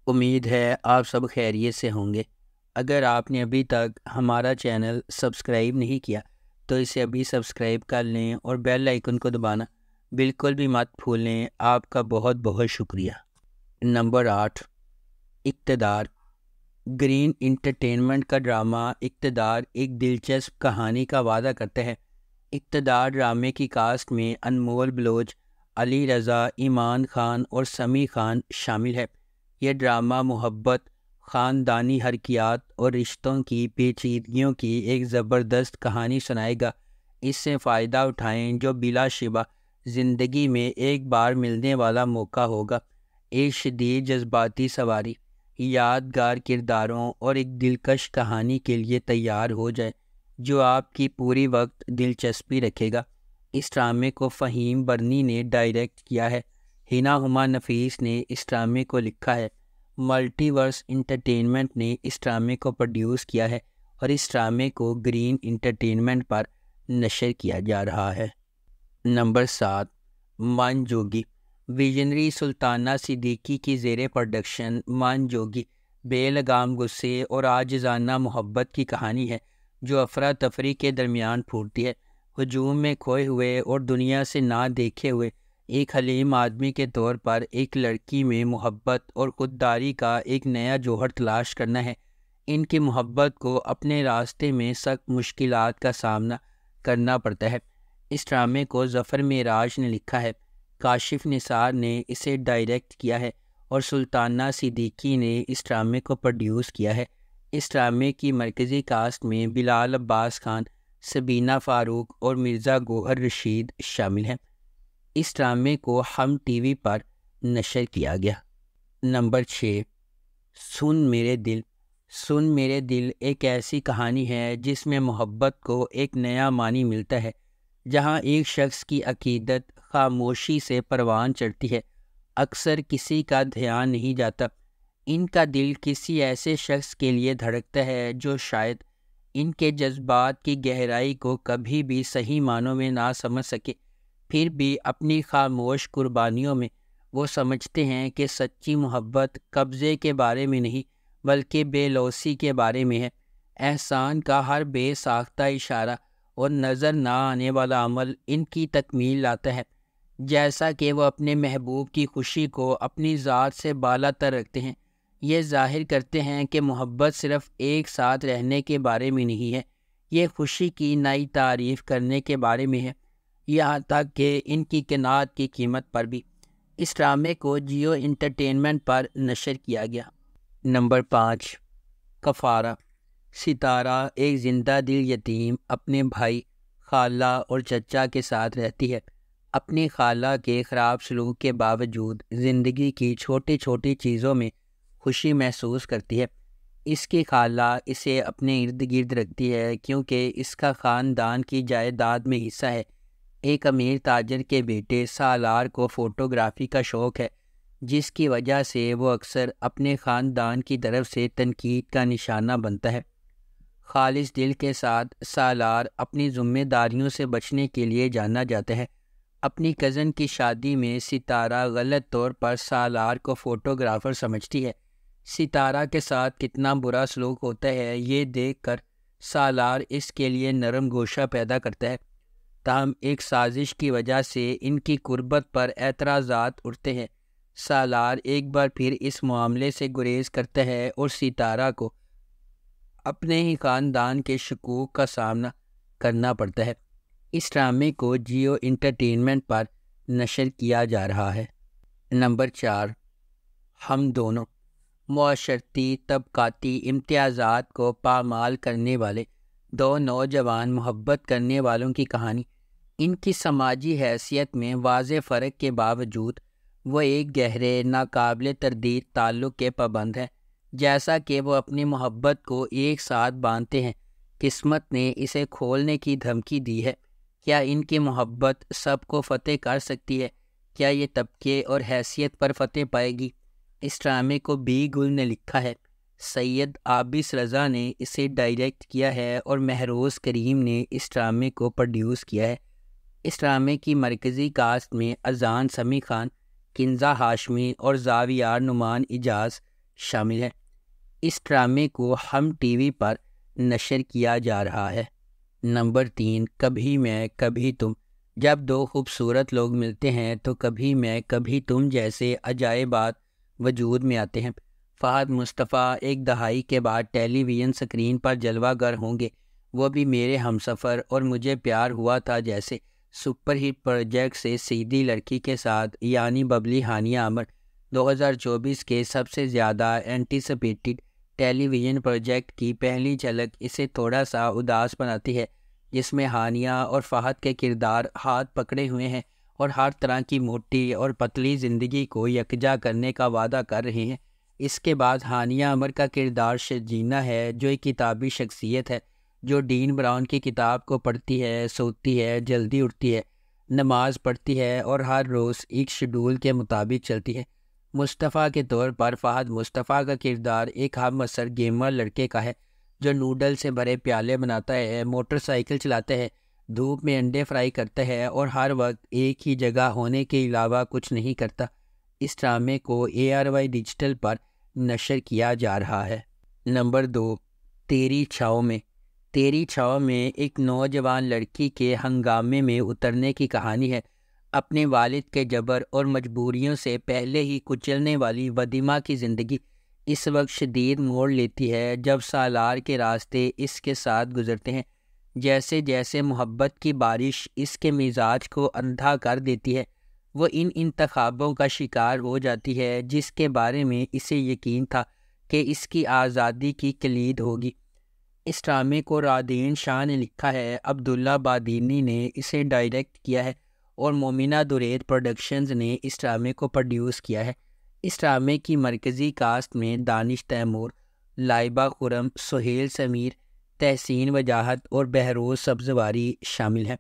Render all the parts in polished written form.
امید ہے آپ سب خیریت سے ہوں گے۔ اگر آپ نے ابھی تک ہمارا چینل سبسکرائب نہیں کیا تو اسے ابھی سبسکرائب کر لیں اور بیل آئیکن کو دبانا بالکل بھی مت بھولیں۔ آپ کا بہت بہت شکریہ۔ نمبر 8، اقتدار۔ گرین انٹرٹینمنٹ کا ڈرامہ اقتدار ایک دلچسپ کہانی کا وعدہ کرتا ہے۔ اقتدار ڈرامے کی کاسٹ میں انمول بلوچ، علی رضا، ایمان خان اور سمیع خان شامل ہے۔ یہ ڈرامہ محبت، خاندانی حرکیات اور رشتوں کی پیچیدگیوں کی ایک زبردست کہانی سنائے گا۔ اس سے فائدہ اٹھائیں جو بلا شبہ زندگی میں ایک بار ملنے والا موقع ہوگا۔ ایک شدید جذباتی سواری، یادگار کرداروں اور ایک دلکش کہانی کے لیے تیار ہو جائے جو آپ کی پوری وقت دلچسپی رکھے گا۔ اس ڈرامے کو فہیم برنی نے ڈائریکٹ کیا ہے۔ ہنا ہما نفیس نے اس ڈرامے کو لکھا ہے۔ ملٹی ورس انٹرٹینمنٹ نے اس ڈرامے کو پروڈیوس کیا ہے اور اس ڈرامے کو گرین انٹرٹینمنٹ پر نشر کیا جا رہا ہے۔ نمبر 7، من جوگی۔ ویژنری سلطانہ صدیقی کی زیر پروڈکشن من جوگی بے لگام غصے اور عاجزانہ محبت کی کہانی ہے جو افراتفری کے درمیان پھوٹتی ہے۔ ہجوم میں کھوئے ہوئے اور دنیا سے نہ دیکھے ہوئے ایک حلیم آدمی کے طور پر ایک لڑکی میں محبت اور خودداری کا ایک نیا جوہر تلاش کرنا ہے۔ ان کی محبت کو اپنے راستے میں سخت مشکلات کا سامنا کرنا پڑتا ہے۔ اس ڈرامے کو ظفر معراج نے لکھا ہے، کاشف نثار نے اسے ڈائریکٹ کیا ہے اور سلطانہ صدیقی نے اس ڈرامے کو پروڈیوس کیا ہے۔ اس ڈرامے کی مرکزی کاسٹ میں بلال عباس خان، سبینہ فاروق اور مرزا گوہر رشید شامل ہیں۔ اس ڈرامے کو ہم ٹی وی پر نشر کیا گیا۔ نمبر 6، سن میرے دل۔ سن میرے دل ایک ایسی کہانی ہے جس میں محبت کو ایک نیا معنی ملتا ہے، جہاں ایک شخص کی عقیدت خاموشی سے پروان چڑھتی ہے۔ اکثر کسی کا دھیان نہیں جاتا، ان کا دل کسی ایسے شخص کے لیے دھڑکتا ہے جو شاید ان کے جذبات کی گہرائی کو کبھی بھی صحیح معنوں میں نہ سمجھ سکے، پھر بھی اپنی خاموش قربانیوں میں وہ سمجھتے ہیں کہ سچی محبت قبضے کے بارے میں نہیں بلکہ بے لوثی کے بارے میں ہے۔ احسان کا ہر بے ساختہ اشارہ اور نظر نہ آنے والا عمل ان کی تکمیل لاتا ہے، جیسا کہ وہ اپنے محبوب کی خوشی کو اپنی ذات سے بالا تر رکھتے ہیں۔ یہ ظاہر کرتے ہیں کہ محبت صرف ایک ساتھ رہنے کے بارے میں نہیں ہے، یہ خوشی کی نئی تعریف کرنے کے بارے میں ہے، یہاں تک کہ ان کی قناعت کی قیمت پر بھی۔ اس ڈرامے کو جیو انٹرٹینمنٹ پر نشر کیا گیا۔ نمبر 5، کفارہ۔ ستارہ ایک زندہ دل یتیم اپنے بھائی، خالہ اور چچا کے ساتھ رہتی ہے۔ اپنی خالہ کے خراب سلوک کے باوجود زندگی کی چھوٹی چھوٹی چیزوں میں خوشی محسوس کرتی ہے۔ اس کی خالہ اسے اپنے ارد گرد رکھتی ہے کیونکہ اس کا خاندان کی جائیداد میں حصہ ہے۔ ایک امیر تاجر کے بیٹے سالار کو فوٹوگرافی کا شوق ہے، جس کی وجہ سے وہ اکثر اپنے خاندان کی طرف سے تنقید کا نشانہ بنتا ہے۔ خالص دل کے ساتھ سالار اپنی ذمہ داریوں سے بچنے کے لیے جانا جاتا ہے۔ اپنی کزن کی شادی میں ستارہ غلط طور پر سالار کو فوٹوگرافر سمجھتی ہے۔ ستارہ کے ساتھ کتنا برا سلوک ہوتا ہے یہ دیکھ کر سالار اس کے لیے نرم گوشہ پیدا کرتا ہے، تاہم ایک سازش کی وجہ سے ان کی قربت پر اعتراضات اٹھتے ہیں۔ سالار ایک بار پھر اس معاملے سے گریز کرتا ہے اور ستارہ کو اپنے ہی خاندان کے شکوک کا سامنا کرنا پڑتا ہے۔ اس ڈرامے کو جیو انٹرٹینمنٹ پر نشر کیا جا رہا ہے۔ نمبر 4، ہم دونوں۔ معاشرتی طبقاتی امتیازات کو پامال کرنے والے دو نوجوان محبت کرنے والوں کی کہانی۔ ان کی سماجی حیثیت میں واضح فرق کے باوجود وہ ایک گہرے ناقابل تردید تعلق کے پابند ہیں۔ جیسا کہ وہ اپنی محبت کو ایک ساتھ باندھتے ہیں، قسمت نے اسے کھولنے کی دھمکی دی ہے۔ کیا ان کی محبت سب کو فتح کر سکتی ہے؟ کیا یہ طبقے اور حیثیت پر فتح پائے گی؟ اس ڈرامے کو بی گل نے لکھا ہے، سید عابس رضا نے اسے ڈائریکٹ کیا ہے اور مہروز کریم نے اس ڈرامے کو پروڈیوس کیا ہے۔ اس ڈرامے کی مرکزی کاسٹ میں اذان سمیع خان، کنزہ ہاشمی اور زاویار نعمان اجاز شامل ہے۔ اس ڈرامے کو ہم ٹی وی پر نشر کیا جا رہا ہے۔ نمبر 3، کبھی میں کبھی تم۔ جب دو خوبصورت لوگ ملتے ہیں تو کبھی میں کبھی تم جیسے عجائبات وجود میں آتے ہیں۔ فہد مصطفیٰ ایک دہائی کے بعد ٹیلی ویژن سکرین پر جلوہ گر ہوں گے، وہ بھی میرے ہمسفر اور مجھے پیار ہوا تھا جیسے سپر ہٹ پروجیکٹ سے سیدھی لڑکی کے ساتھ، یعنی ببلی ہانیہ عامر 2024 کے سب سے زیادہ اینٹیسپیٹڈ ٹیلی ویژن پروجیکٹ کی پہلی جھلک اسے تھوڑا سا اداس بناتی ہے، جس میں ہانیہ اور فہد کے کردار ہاتھ پکڑے ہوئے ہیں اور ہر طرح کی موٹی اور پتلی زندگی کو یکجا کرنے کا وعدہ کر رہے ہیں۔ اس کے بعد ہانیہ عامر کا کردار شرجینہ ہے، جو ایک کتابی شخصیت ہے جو ڈین براؤن کی کتاب کو پڑھتی ہے، سوتی ہے، جلدی اٹھتی ہے، نماز پڑھتی ہے اور ہر روز ایک شیڈول کے مطابق چلتی ہے۔ مصطفیٰ کے طور پر فہد مصطفیٰ کا کردار ایک ہم عصر گیمر لڑکے کا ہے جو نوڈل سے بھرے پیالے بناتا ہے، موٹر سائیکل چلاتا ہے، دھوپ میں انڈے فرائی کرتا ہے اور ہر وقت ایک ہی جگہ ہونے کے علاوہ کچھ نہیں کرتا۔ اس ڈرامے کو ARY ڈیجیٹل پر نشر کیا جا رہا ہے۔ نمبر 2، تیری چھاؤں میں۔ تیری چھاؤں میں ایک نوجوان لڑکی کے ہنگامے میں اترنے کی کہانی ہے۔ اپنے والد کے جبر اور مجبوریوں سے پہلے ہی کچلنے والی وادیمہ کی زندگی اس وقت شدید موڑ لیتی ہے جب سالار کے راستے اس کے ساتھ گزرتے ہیں۔ جیسے جیسے محبت کی بارش اس کے مزاج کو اندھا کر دیتی ہے، وہ ان انتخابوں کا شکار ہو جاتی ہے جس کے بارے میں اسے یقین تھا کہ اس کی آزادی کی کلید ہوگی۔ اس ڈرامے کو رادین شاہ نے لکھا ہے، عبداللہ بادینی نے اسے ڈائریکٹ کیا ہے اور مومنہ درید پروڈکشنز نے اس ڈرامے کو پروڈیوس کیا ہے۔ اس ڈرامے کی مرکزی کاسٹ میں دانش تیمور، لائبہ خرم، سہیل سمیر، تحسین وجاہت اور بہروز سبزواری شامل ہیں۔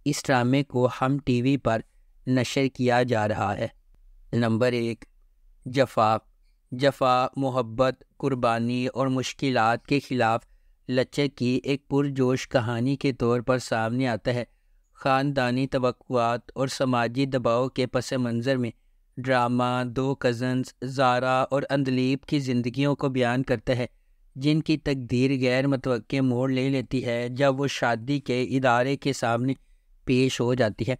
اس ڈرامے کو ہم ٹی وی پر نشر کیا جا رہا ہے۔ نمبر 1، جفا۔ جفا محبت، قربانی اور مشکلات کے خلاف لچک کی ایک پرجوش کہانی کے طور پر سامنے آتا ہے۔ خاندانی توقعات اور سماجی دباؤ کے پس منظر میں ڈرامہ دو کزنز زارا اور اندلیب کی زندگیوں کو بیان کرتا ہے، جن کی تقدیر غیر متوقع موڑ لے لیتی ہے جب وہ شادی کے ادارے کے سامنے پیش ہو جاتی ہے۔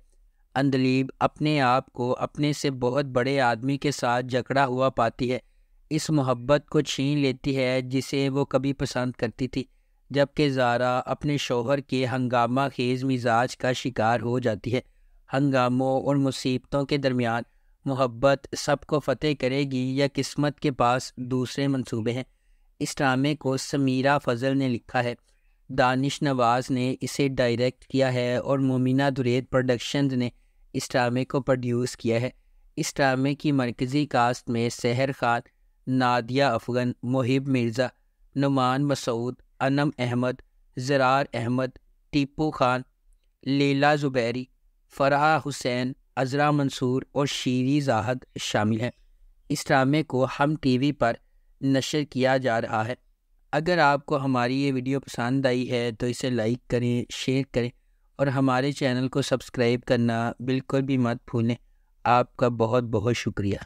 اندلیب اپنے آپ کو اپنے سے بہت بڑے آدمی کے ساتھ جکڑا ہوا پاتی ہے، اس محبت کو چھین لیتی ہے جسے وہ کبھی پسند کرتی تھی، جبکہ زارا اپنے شوہر کے ہنگامہ خیز مزاج کا شکار ہو جاتی ہے۔ ہنگاموں اور مصیبتوں کے درمیان محبت سب کو فتح کرے گی یا قسمت کے پاس دوسرے منصوبے ہیں؟ اس ڈرامے کو سمیرہ فضل نے لکھا ہے، دانش نواز نے اسے ڈائریکٹ کیا ہے اور مومنہ درید پروڈکشنز نے اس ڈرامے کو پروڈیوس کیا ہے۔ اس ڈرامے کی مرکزی کاسٹ میں سحر خان، نادیہ افغن، محب مرزا، نعمان مسعود، انم احمد، زرار احمد، ٹیپو خان، لیلا زبیری، فرحہ حسین، عذرا منصور اور شیری زاہد شامل ہیں۔ اس ڈرامے کو ہم ٹی وی پر نشر کیا جا رہا ہے۔ اگر آپ کو ہماری یہ ویڈیو پسند آئی ہے تو اسے لائک کریں، شیئر کریں اور ہمارے چینل کو سبسکرائب کرنا بالکل بھی مت بھولیں۔ آپ کا بہت بہت شکریہ۔